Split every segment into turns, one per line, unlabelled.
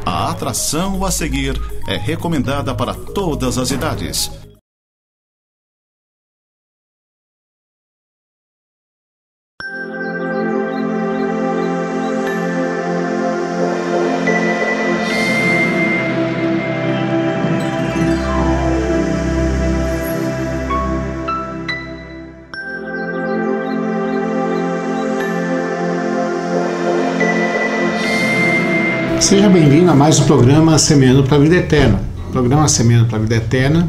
A atração a seguir é recomendada para todas as idades.
Seja bem-vindo a mais um programa Semeando para a Vida Eterna. O programa Semeando para a Vida Eterna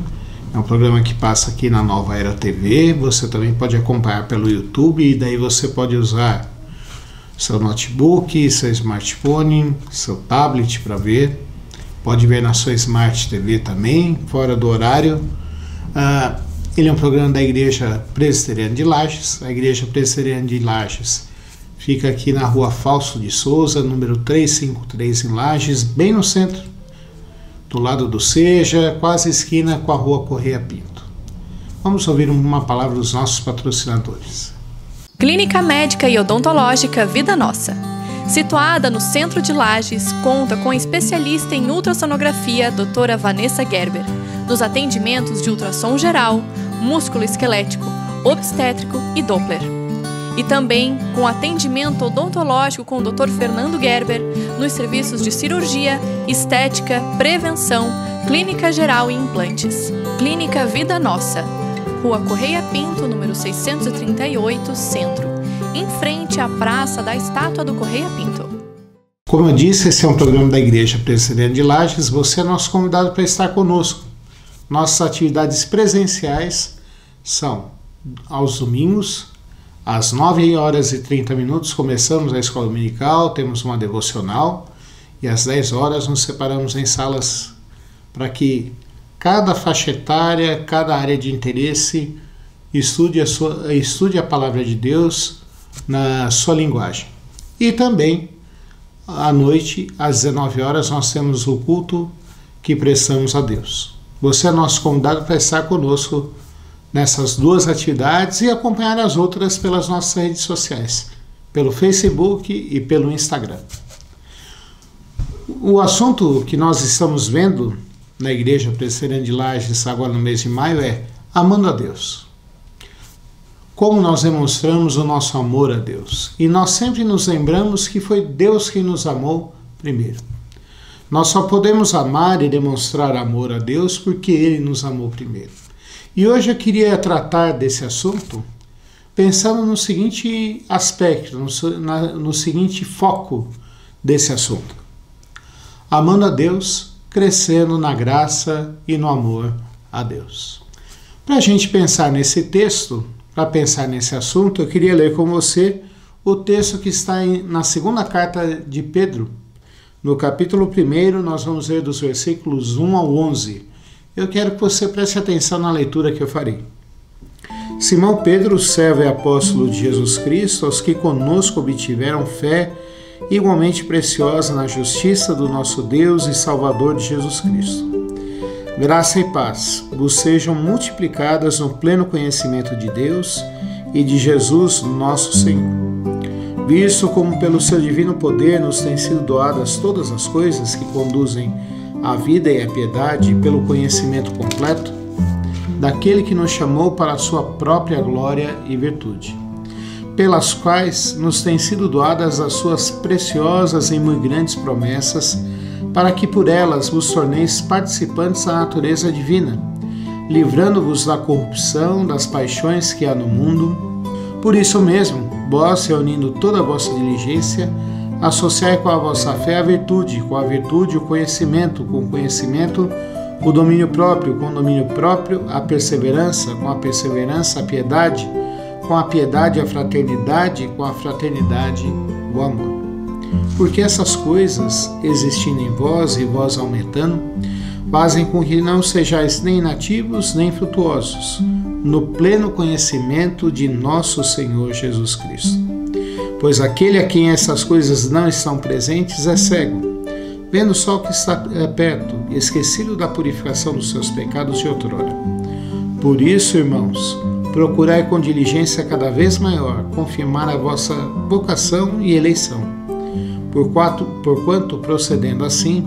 é um programa que passa aqui na Nova Era TV. Você também pode acompanhar pelo YouTube e daí você pode usar seu notebook, seu smartphone, seu tablet para ver. Pode ver na sua Smart TV também, fora do horário. Ele é um programa da Igreja Presbiteriana de Lages. A Igreja Presbiteriana de Lages fica aqui na Rua Fausto de Souza, número 353 em Lages, bem no centro, do lado do Seja, quase esquina com a Rua Correia Pinto. Vamos ouvir uma palavra dos nossos patrocinadores.
Clínica Médica e Odontológica Vida Nossa. Situada no centro de Lages, conta com especialista em ultrassonografia, doutora Vanessa Gerber, nos atendimentos de ultrassom geral, músculo esquelético, obstétrico e Doppler. E também com atendimento odontológico com o Dr. Fernando Gerber nos serviços de cirurgia, estética, prevenção, clínica geral e implantes. Clínica Vida Nossa, Rua Correia Pinto, número 638, Centro, em frente à Praça da Estátua do Correia Pinto.
Como eu disse, esse é um programa da Igreja Presbiteriana de Lages. Você é nosso convidado para estar conosco. Nossas atividades presenciais são aos domingos, às 9h30 começamos a escola dominical, temos uma devocional e às 10 horas nos separamos em salas para que cada faixa etária, cada área de interesse estude a palavra de Deus na sua linguagem. E também à noite, às 19 horas, nós temos o culto que prestamos a Deus. Você é nosso convidado para estar conosco nessas duas atividades e acompanhar as outras pelas nossas redes sociais, pelo Facebook e pelo Instagram. O assunto que nós estamos vendo na Igreja Presbiteriana de Lages agora no mês de maio é amando a Deus. Como nós demonstramos o nosso amor a Deus. E nós sempre nos lembramos que foi Deus quem nos amou primeiro. Nós só podemos amar e demonstrar amor a Deus porque Ele nos amou primeiro. E hoje eu queria tratar desse assunto pensando no seguinte aspecto, no seguinte foco desse assunto. Amando a Deus, crescendo na graça e no amor a Deus. Para a gente pensar nesse texto, para pensar nesse assunto, eu queria ler com você o texto que está na segunda carta de Pedro. No capítulo 1, nós vamos ler dos versículos 1 ao 11. Eu quero que você preste atenção na leitura que eu farei. Simão Pedro, servo e apóstolo de Jesus Cristo, aos que conosco obtiveram fé igualmente preciosa na justiça do nosso Deus e Salvador de Jesus Cristo. Graça e paz vos sejam multiplicadas no pleno conhecimento de Deus e de Jesus, nosso Senhor. Visto como pelo seu divino poder nos têm sido doadas todas as coisas que conduzem a vida e a piedade pelo conhecimento completo daquele que nos chamou para a sua própria glória e virtude, pelas quais nos têm sido doadas as suas preciosas e muito grandes promessas, para que por elas vos torneis participantes da natureza divina, livrando-vos da corrupção das paixões que há no mundo. Por isso mesmo, vós, reunindo toda a vossa diligência, associai com a vossa fé a virtude, com a virtude o conhecimento, com o conhecimento o domínio próprio, com o domínio próprio a perseverança, com a perseverança a piedade, com a piedade a fraternidade, com a fraternidade o amor. Porque essas coisas, existindo em vós e vós aumentando, fazem com que não sejais nem inativos nem frutuosos, no pleno conhecimento de nosso Senhor Jesus Cristo. Pois aquele a quem essas coisas não estão presentes é cego, vendo só o que está perto, esquecido da purificação dos seus pecados de outrora. Por isso, irmãos, procurai com diligência cada vez maior confirmar a vossa vocação e eleição. porquanto procedendo assim,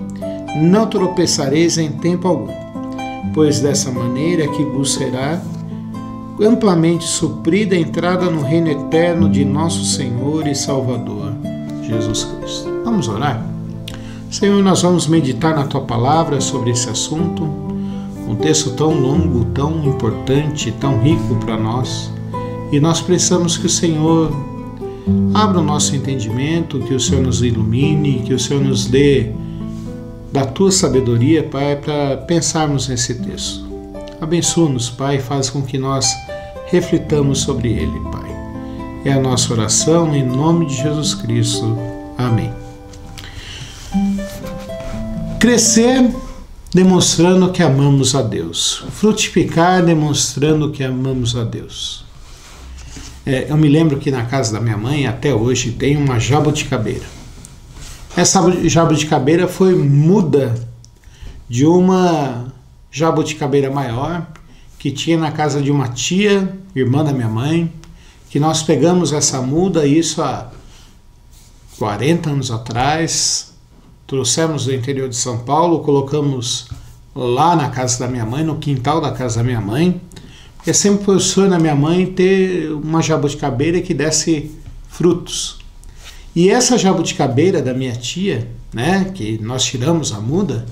não tropeçareis em tempo algum, pois dessa maneira que vos será amplamente suprida a entrada no reino eterno de nosso Senhor e Salvador, Jesus Cristo. Vamos orar? Senhor, nós vamos meditar na Tua Palavra sobre esse assunto, um texto tão longo, tão importante, tão rico para nós, e nós precisamos que o Senhor abra o nosso entendimento, que o Senhor nos ilumine, que o Senhor nos dê da Tua sabedoria, Pai, para pensarmos nesse texto. Abençoa-nos, Pai, faz com que nós reflitamos sobre ele, Pai. É a nossa oração em nome de Jesus Cristo. Amém. Crescer demonstrando que amamos a Deus. Frutificar demonstrando que amamos a Deus. Eu me lembro que na casa da minha mãe, até hoje, tem uma jabuticabeira. Essa jabuticabeira foi muda de uma jabuticabeira maior que tinha na casa de uma tia, irmã da minha mãe, que nós pegamos essa muda, isso há 40 anos atrás, trouxemos do interior de São Paulo, colocamos lá na casa da minha mãe, no quintal da casa da minha mãe, porque sempre foi o sonho da minha mãe ter uma jabuticabeira que desse frutos. E essa jabuticabeira da minha tia, né, que nós tiramos a muda,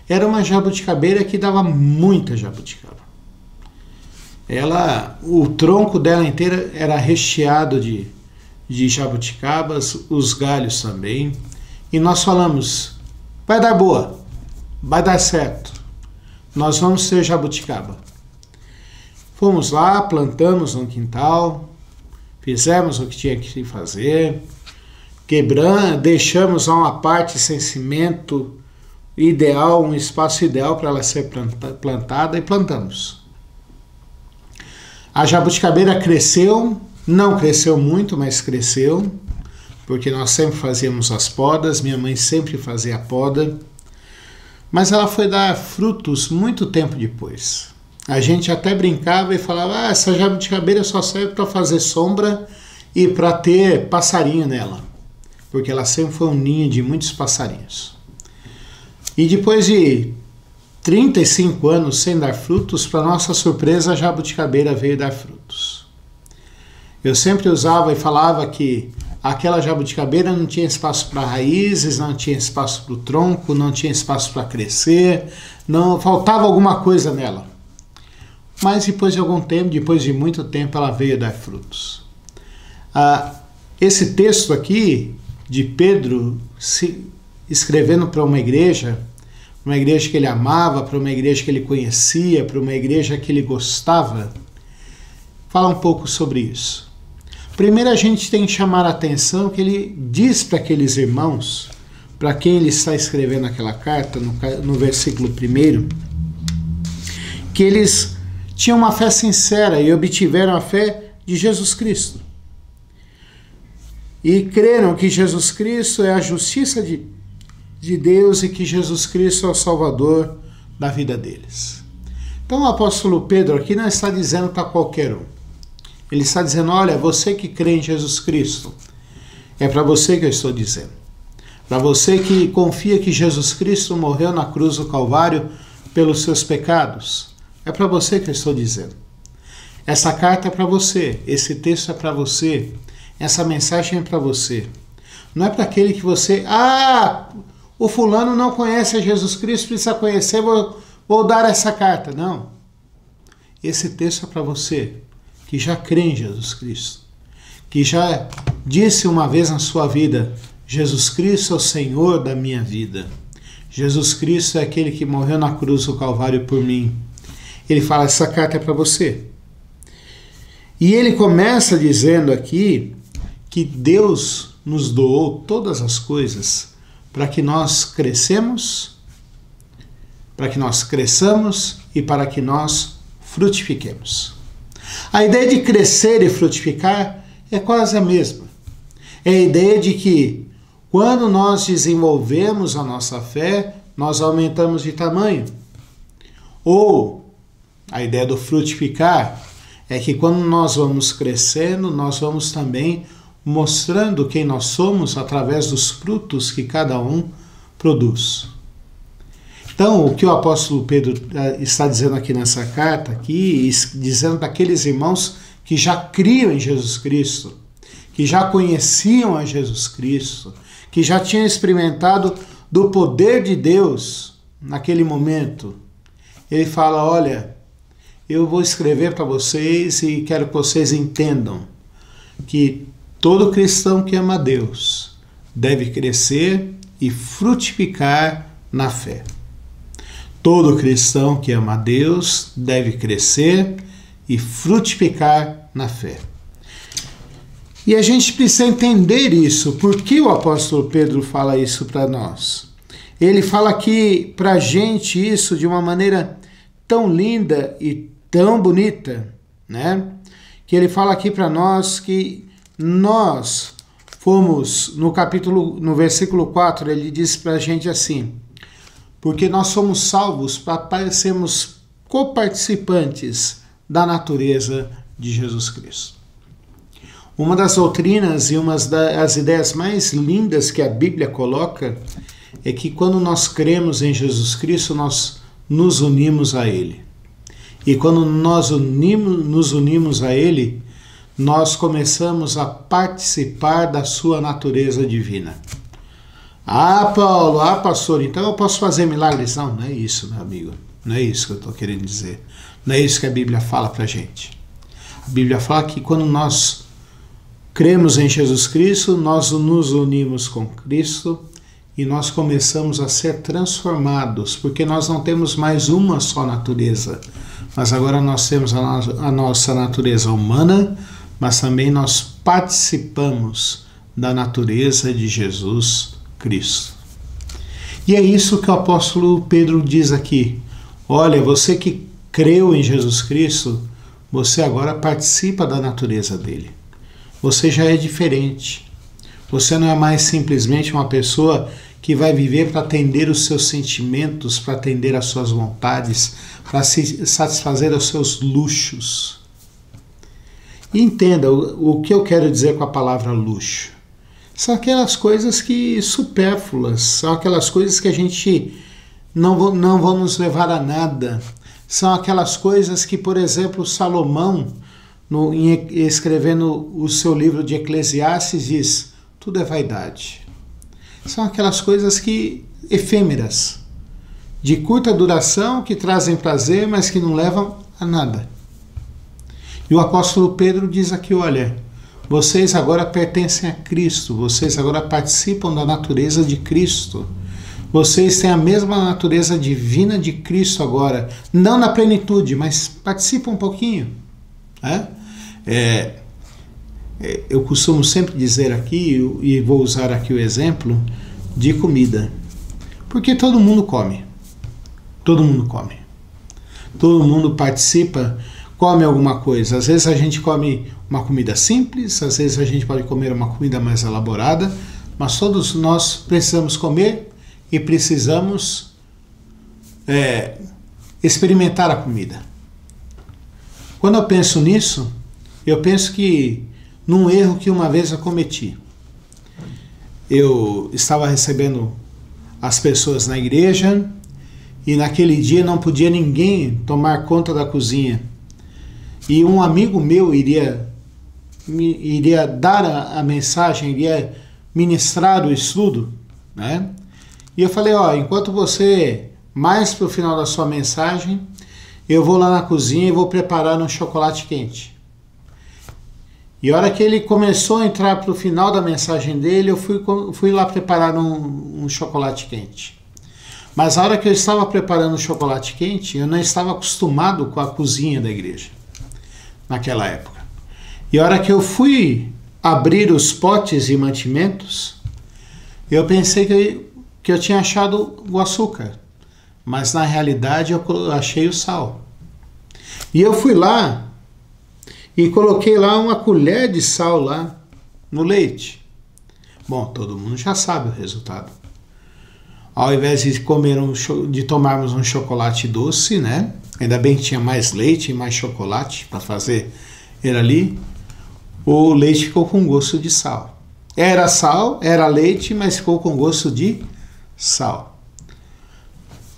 era uma jabuticabeira que dava muita jabuticaba. O tronco dela inteira era recheado de jabuticabas, os galhos também. E nós falamos, vai dar boa, vai dar certo, nós vamos ter jabuticaba. Fomos lá, plantamos no quintal, fizemos o que tinha que fazer, deixamos uma parte sem cimento ideal, um espaço ideal para ela ser plantada e plantamos. A jabuticabeira cresceu, não cresceu muito, mas cresceu, porque nós sempre fazíamos as podas, minha mãe sempre fazia a poda, mas ela foi dar frutos muito tempo depois. A gente até brincava e falava, essa jabuticabeira só serve para fazer sombra e para ter passarinho nela, porque ela sempre foi um ninho de muitos passarinhos. E depois de 35 anos sem dar frutos, para nossa surpresa, a jabuticabeira veio dar frutos. Eu sempre usava e falava que aquela jabuticabeira não tinha espaço para raízes, não tinha espaço para o tronco, não tinha espaço para crescer, não faltava alguma coisa nela. Mas depois de algum tempo, depois de muito tempo, ela veio dar frutos. Esse texto aqui de Pedro escrevendo para uma igreja que ele amava, para uma igreja que ele conhecia, para uma igreja que ele gostava, fala um pouco sobre isso. Primeiro a gente tem que chamar a atenção que ele diz para aqueles irmãos, para quem ele está escrevendo aquela carta, no versículo 1, que eles tinham uma fé sincera e obtiveram a fé de Jesus Cristo. E creram que Jesus Cristo é a justiça de Deus e que Jesus Cristo é o Salvador da vida deles. Então o apóstolo Pedro aqui não está dizendo para qualquer um. Ele está dizendo, olha, você que crê em Jesus Cristo, é para você que eu estou dizendo. Para você que confia que Jesus Cristo morreu na cruz do Calvário pelos seus pecados, é para você que eu estou dizendo. Essa carta é para você, esse texto é para você, essa mensagem é para você. Não é para aquele que você, o fulano não conhece a Jesus Cristo, precisa conhecer, vou dar essa carta. Não. Esse texto é para você, que já crê em Jesus Cristo, que já disse uma vez na sua vida, Jesus Cristo é o Senhor da minha vida. Jesus Cristo é aquele que morreu na cruz do Calvário por mim. Ele fala, essa carta é para você. E ele começa dizendo aqui que Deus nos doou todas as coisas para que nós cresçamos e para que nós frutifiquemos. A ideia de crescer e frutificar é quase a mesma. É a ideia de que quando nós desenvolvemos a nossa fé, nós aumentamos de tamanho. Ou a ideia do frutificar é que quando nós vamos crescendo, nós vamos também mostrando quem nós somos através dos frutos que cada um produz. Então, o que o apóstolo Pedro está dizendo aqui nessa carta, aqui, dizendo daqueles irmãos que já criam em Jesus Cristo, que já conheciam a Jesus Cristo, que já tinham experimentado do poder de Deus naquele momento. Ele fala, olha, eu vou escrever para vocês e quero que vocês entendam que todo cristão que ama a Deus deve crescer e frutificar na fé. Todo cristão que ama a Deus deve crescer e frutificar na fé. E a gente precisa entender isso. Por que o apóstolo Pedro fala isso para nós? Ele fala aqui para a gente isso de uma maneira tão linda e tão bonita, né? Que ele fala aqui para nós que nós fomos, no versículo 4, ele diz para a gente assim, porque nós somos salvos para sermos coparticipantes da natureza de Jesus Cristo. Uma das doutrinas e uma das ideias mais lindas que a Bíblia coloca é que quando nós cremos em Jesus Cristo, nós nos unimos a Ele. E quando nós nos unimos a Ele, nós começamos a participar da sua natureza divina. Ah, Paulo, pastor, então eu posso fazer milagres? Não, não é isso, meu amigo. Não é isso que eu estou querendo dizer. Não é isso que a Bíblia fala para a gente. A Bíblia fala que quando nós cremos em Jesus Cristo, nós nos unimos com Cristo e nós começamos a ser transformados, porque nós não temos mais uma só natureza, mas agora nós temos a nossa natureza humana, mas também nós participamos da natureza de Jesus Cristo. E é isso que o apóstolo Pedro diz aqui. Olha, você que creu em Jesus Cristo, você agora participa da natureza dele. Você já é diferente. Você não é mais simplesmente uma pessoa que vai viver para atender os seus sentimentos, para atender às suas vontades, para se satisfazer aos seus luxos. E entenda o que eu quero dizer com a palavra luxo. São aquelas coisas que supérfluas, são aquelas coisas que a gente não vão nos levar a nada. São aquelas coisas que, por exemplo, Salomão, escrevendo o seu livro de Eclesiastes, diz, tudo é vaidade. São aquelas coisas que efêmeras, de curta duração, que trazem prazer, mas que não levam a nada. E o apóstolo Pedro diz aqui, olha, vocês agora pertencem a Cristo, vocês agora participam da natureza de Cristo. Vocês têm a mesma natureza divina de Cristo agora, não na plenitude, mas participam um pouquinho. Eu costumo sempre dizer aqui, e vou usar aqui o exemplo de comida, porque todo mundo come, todo mundo participa, come alguma coisa. Às vezes a gente come uma comida simples, às vezes a gente pode comer uma comida mais elaborada, mas todos nós precisamos comer e precisamos experimentar a comida. Quando eu penso nisso, eu penso que num erro que uma vez eu cometi. Eu estava recebendo as pessoas na igreja e naquele dia não podia ninguém tomar conta da cozinha. E um amigo meu iria dar a mensagem, iria ministrar o estudo, né? E eu falei, enquanto você, mais para o final da sua mensagem, eu vou lá na cozinha e vou preparar um chocolate quente. E a hora que ele começou a entrar para o final da mensagem dele, eu fui lá preparar um chocolate quente. Mas a hora que eu estava preparando o chocolate quente, eu não estava acostumado com a cozinha da igreja, naquela época. E a hora que eu fui abrir os potes e mantimentos, eu pensei que eu tinha achado o açúcar, mas na realidade eu achei o sal. E eu fui lá e coloquei lá uma colher de sal lá no leite. Bom, todo mundo já sabe o resultado. Ao invés de tomarmos um chocolate doce, né? Ainda bem que tinha mais leite e mais chocolate para fazer ele ali. o leite ficou com gosto de sal. Era sal, era leite, mas ficou com gosto de sal.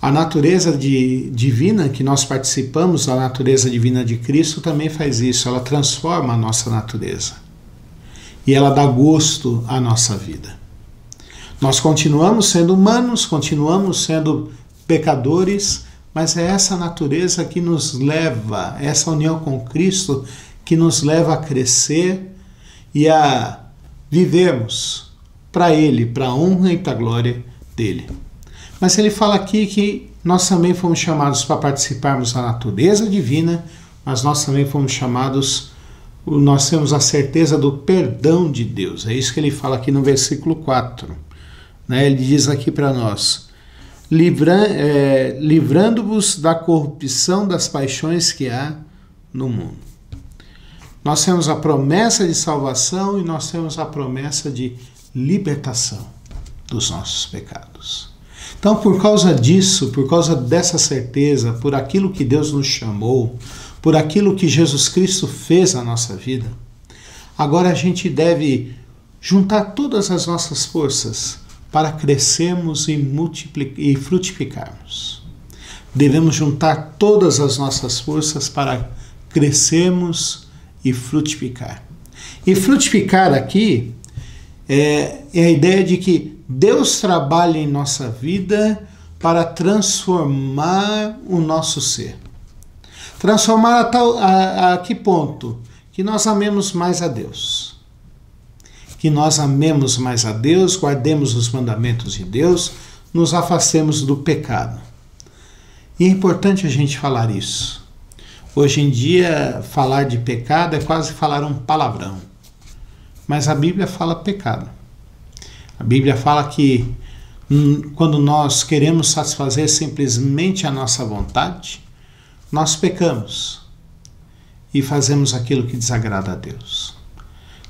A natureza divina que nós participamos, a natureza divina de Cristo, também faz isso. Ela transforma a nossa natureza. E ela dá gosto à nossa vida. Nós continuamos sendo humanos, continuamos sendo pecadores, mas é essa natureza que nos leva, essa união com Cristo, que nos leva a crescer e a vivermos para Ele, para a honra e para a glória dEle. Mas ele fala aqui que nós também fomos chamados para participarmos da natureza divina, mas nós também fomos chamados, nós temos a certeza do perdão de Deus. É isso que ele fala aqui no versículo 4. Ele diz aqui para nós: livrando-vos da corrupção das paixões que há no mundo. Nós temos a promessa de salvação e nós temos a promessa de libertação dos nossos pecados. Então, por causa disso, por causa dessa certeza, por aquilo que Deus nos chamou, por aquilo que Jesus Cristo fez na nossa vida, agora a gente deve juntar todas as nossas forças para crescermos e frutificarmos. Devemos juntar todas as nossas forças para crescermos e frutificar. E frutificar aqui é a ideia de que Deus trabalha em nossa vida para transformar o nosso ser. Transformar a que ponto? Que nós amemos mais a Deus. Que nós amemos mais a Deus, guardemos os mandamentos de Deus, nos afastemos do pecado. E é importante a gente falar isso. Hoje em dia, falar de pecado é quase falar um palavrão. Mas a Bíblia fala pecado. A Bíblia fala que quando nós queremos satisfazer simplesmente a nossa vontade, nós pecamos e fazemos aquilo que desagrada a Deus.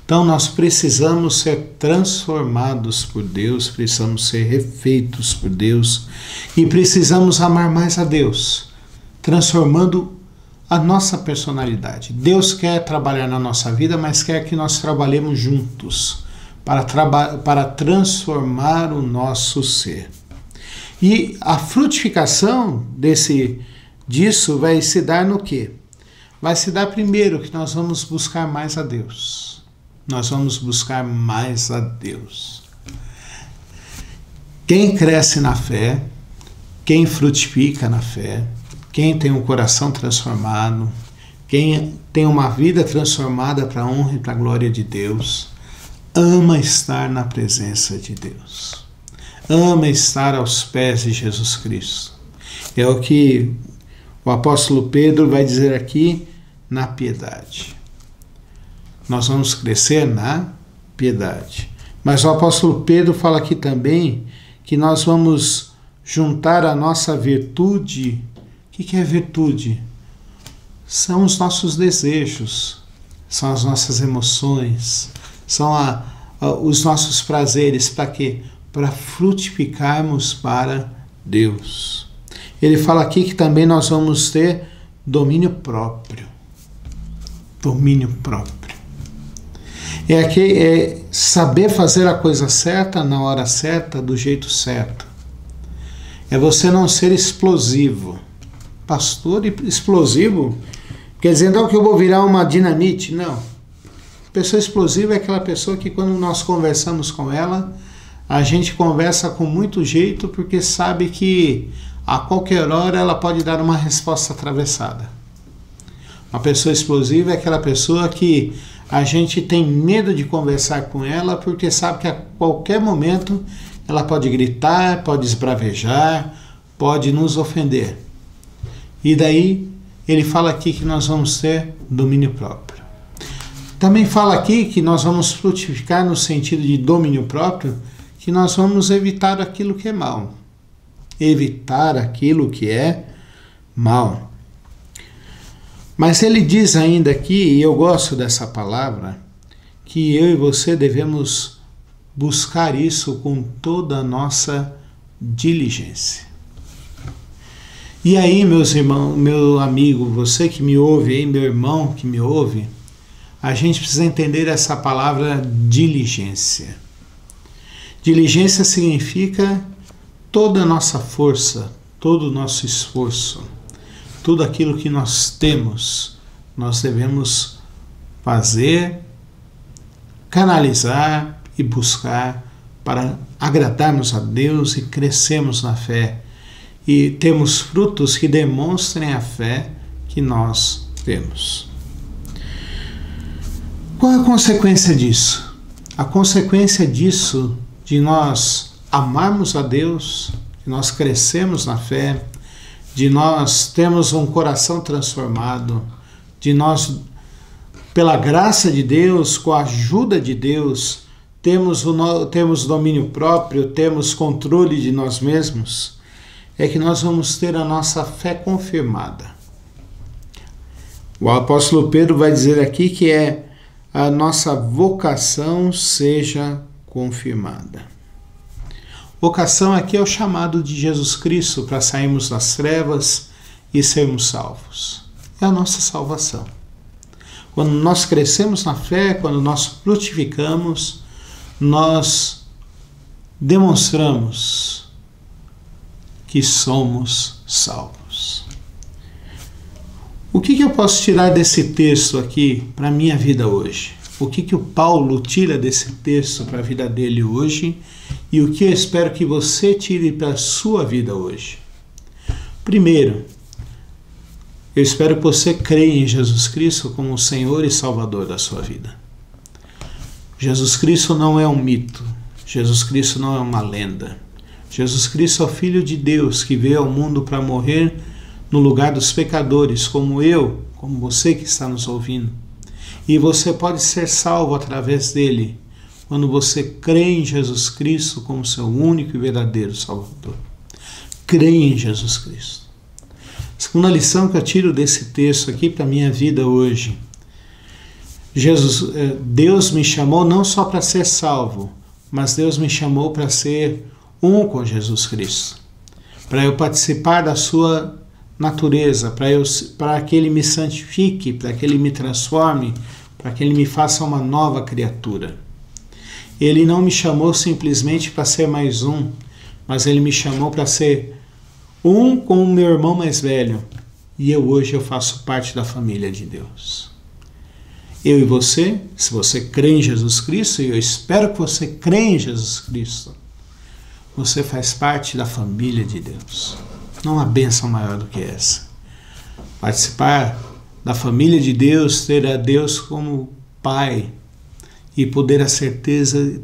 Então nós precisamos ser transformados por Deus, precisamos ser refeitos por Deus e precisamos amar mais a Deus, transformando a nossa personalidade. Deus quer trabalhar na nossa vida, mas quer que nós trabalhemos juntos para transformar o nosso ser. E a frutificação disso vai se dar no quê? Vai se dar primeiro que nós vamos buscar mais a Deus. Nós vamos buscar mais a Deus. Quem cresce na fé, quem frutifica na fé, quem tem um coração transformado, quem tem uma vida transformada para a honra e para a glória de Deus, ama estar na presença de Deus. Ama estar aos pés de Jesus Cristo. É o que o apóstolo Pedro vai dizer aqui, na piedade. Nós vamos crescer na piedade. Mas o apóstolo Pedro fala aqui também que nós vamos juntar a nossa virtude. O que é virtude? São os nossos desejos, são as nossas emoções, são os nossos prazeres. Para quê? Para frutificarmos para Deus. Ele fala aqui que também nós vamos ter domínio próprio. Domínio próprio. É saber fazer a coisa certa, na hora certa, do jeito certo. É você não ser explosivo. Pastor, explosivo? Quer dizer então que eu vou virar uma dinamite? Não. Pessoa explosiva é aquela pessoa que quando nós conversamos com ela, a gente conversa com muito jeito porque sabe que a qualquer hora ela pode dar uma resposta atravessada. Uma pessoa explosiva é aquela pessoa que a gente tem medo de conversar com ela porque sabe que a qualquer momento ela pode gritar, pode esbravejar, pode nos ofender. E daí ele fala aqui que nós vamos ter domínio próprio. Também fala aqui que nós vamos frutificar no sentido de domínio próprio, que nós vamos evitar aquilo que é mal. Evitar aquilo que é mal. Mas ele diz ainda aqui, e eu gosto dessa palavra, que eu e você devemos buscar isso com toda a nossa diligência. E aí, meus irmãos, meu amigo, você que me ouve aí, meu irmão que me ouve, a gente precisa entender essa palavra diligência. Diligência significa toda a nossa força, todo o nosso esforço, tudo aquilo que nós temos, nós devemos fazer, canalizar e buscar para agradarmos a Deus e crescermos na fé e temos frutos que demonstrem a fé que nós temos. Qual é a consequência disso? A consequência disso, de nós amarmos a Deus, de nós crescermos na fé, de nós termos um coração transformado, de nós, pela graça de Deus, com a ajuda de Deus, temos domínio próprio, temos controle de nós mesmos, é que nós vamos ter a nossa fé confirmada. O apóstolo Pedro vai dizer aqui que a nossa vocação seja confirmada. Vocação aqui é o chamado de Jesus Cristo para sairmos das trevas e sermos salvos. É a nossa salvação. Quando nós crescemos na fé, quando nós frutificamos, nós demonstramos que somos salvos. O que eu posso tirar desse texto aqui para a minha vida hoje? O que o Paulo tira desse texto para a vida dele hoje? E o que eu espero que você tire para a sua vida hoje? Primeiro, eu espero que você creia em Jesus Cristo como o Senhor e Salvador da sua vida. Jesus Cristo não é um mito. Jesus Cristo não é uma lenda. Jesus Cristo é o Filho de Deus que veio ao mundo para morrer no lugar dos pecadores, como eu, como você que está nos ouvindo. E você pode ser salvo através dele, quando você crê em Jesus Cristo como seu único e verdadeiro Salvador. Creia em Jesus Cristo. A segunda lição que eu tiro desse texto aqui para a minha vida hoje. Deus me chamou não só para ser salvo, mas Deus me chamou para ser um com Jesus Cristo. Para eu participar da sua natureza, para que Ele me santifique, para que Ele me transforme, para que Ele me faça uma nova criatura. Ele não me chamou simplesmente para ser mais um, mas Ele me chamou para ser um com o meu irmão mais velho. E hoje eu faço parte da família de Deus. Eu e você, se você crê em Jesus Cristo, e eu espero que você crê em Jesus Cristo, você faz parte da família de Deus. Não há bênção maior do que essa. Participar da família de Deus, ter a Deus como Pai e poder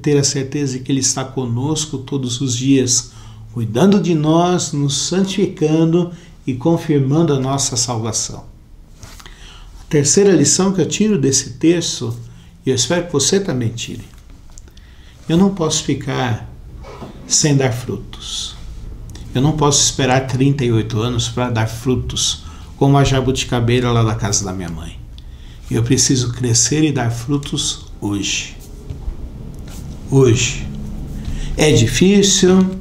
ter a certeza de que Ele está conosco todos os dias, cuidando de nós, nos santificando e confirmando a nossa salvação. A terceira lição que eu tiro desse texto, e eu espero que você também tire: eu não posso ficar sem dar frutos. Eu não posso esperar 38 anos para dar frutos, como a jabuticabeira lá da casa da minha mãe. Eu preciso crescer e dar frutos hoje. Hoje. É difícil,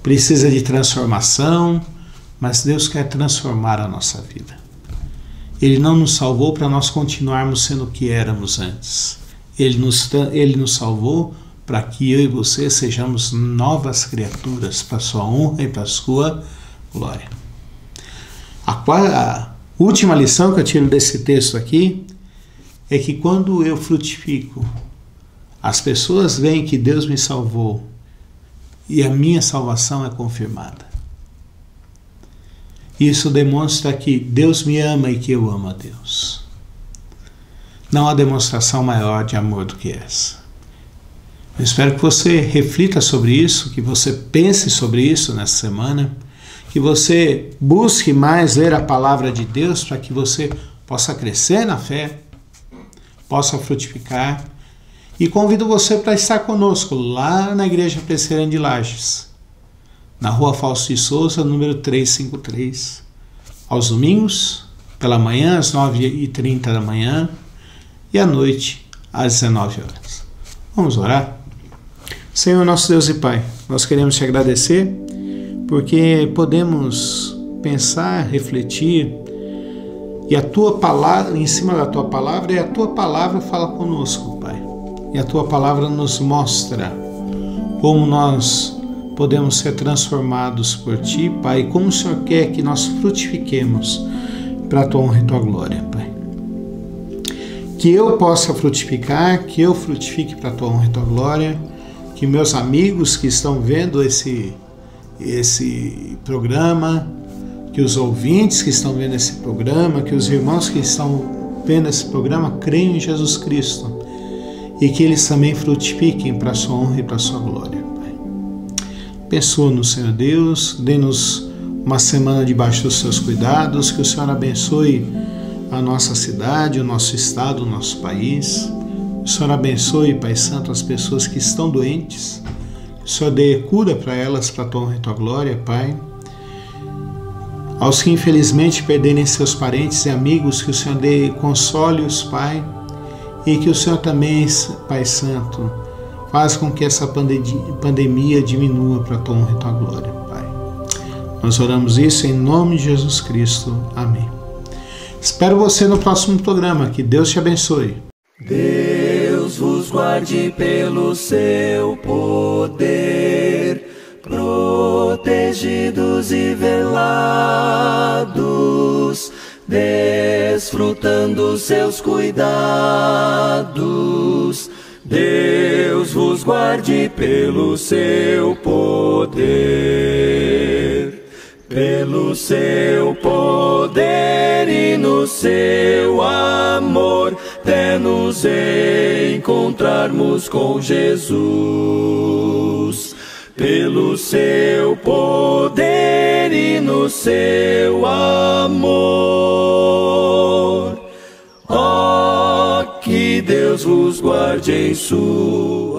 precisa de transformação, mas Deus quer transformar a nossa vida. Ele não nos salvou para nós continuarmos sendo o que éramos antes. Ele nos salvou para que eu e você sejamos novas criaturas, para a sua honra e para a sua glória. A última lição que eu tiro desse texto aqui é que quando eu frutifico, as pessoas veem que Deus me salvou e a minha salvação é confirmada. Isso demonstra que Deus me ama e que eu amo a Deus. Não há demonstração maior de amor do que essa. Eu espero que você reflita sobre isso, que você pense sobre isso nessa semana, que você busque mais ler a palavra de Deus para que você possa crescer na fé, possa frutificar. E convido você para estar conosco lá na Igreja Presbiteriana de Lages, na Rua Fausto de Souza, número 353, aos domingos, pela manhã, às 9h30 da manhã, e à noite, às 19 horas. Vamos orar? Senhor nosso Deus e Pai, nós queremos te agradecer porque podemos pensar, refletir E a tua palavra, em cima da tua palavra, e a tua palavra fala conosco, Pai. E a tua palavra nos mostra como nós podemos ser transformados por Ti, Pai, e como o Senhor quer que nós frutifiquemos para a Tua honra e Tua glória, Pai. Que eu possa frutificar, que eu frutifique para a Tua honra e Tua glória, que meus amigos que estão vendo esse programa, que os ouvintes que estão vendo esse programa, que os irmãos que estão vendo esse programa creiam em Jesus Cristo e que eles também frutifiquem para a sua honra e para a sua glória, Pai. Abençoa-nos, Senhor Deus, dê-nos uma semana debaixo dos seus cuidados, que o Senhor abençoe a nossa cidade, o nosso estado, o nosso país. O Senhor abençoe, Pai Santo, as pessoas que estão doentes. O Senhor dê cura para elas, para a tua honra e tua glória, Pai. Aos que infelizmente perderem seus parentes e amigos, que o Senhor dê console-os, Pai, e que o Senhor também, Pai Santo, faz com que essa pandemia diminua para a tua honra e tua glória, Pai. Nós oramos isso em nome de Jesus Cristo. Amém. Espero você no próximo programa. Que Deus te abençoe.
Deus vos guarde pelo seu poder, protegidos e velados, desfrutando seus cuidados. Deus vos guarde pelo seu poder, pelo seu poder e no seu amor, até nos encontrarmos com Jesus. Pelo seu poder e no seu amor, ó, que Deus vos guarde em sua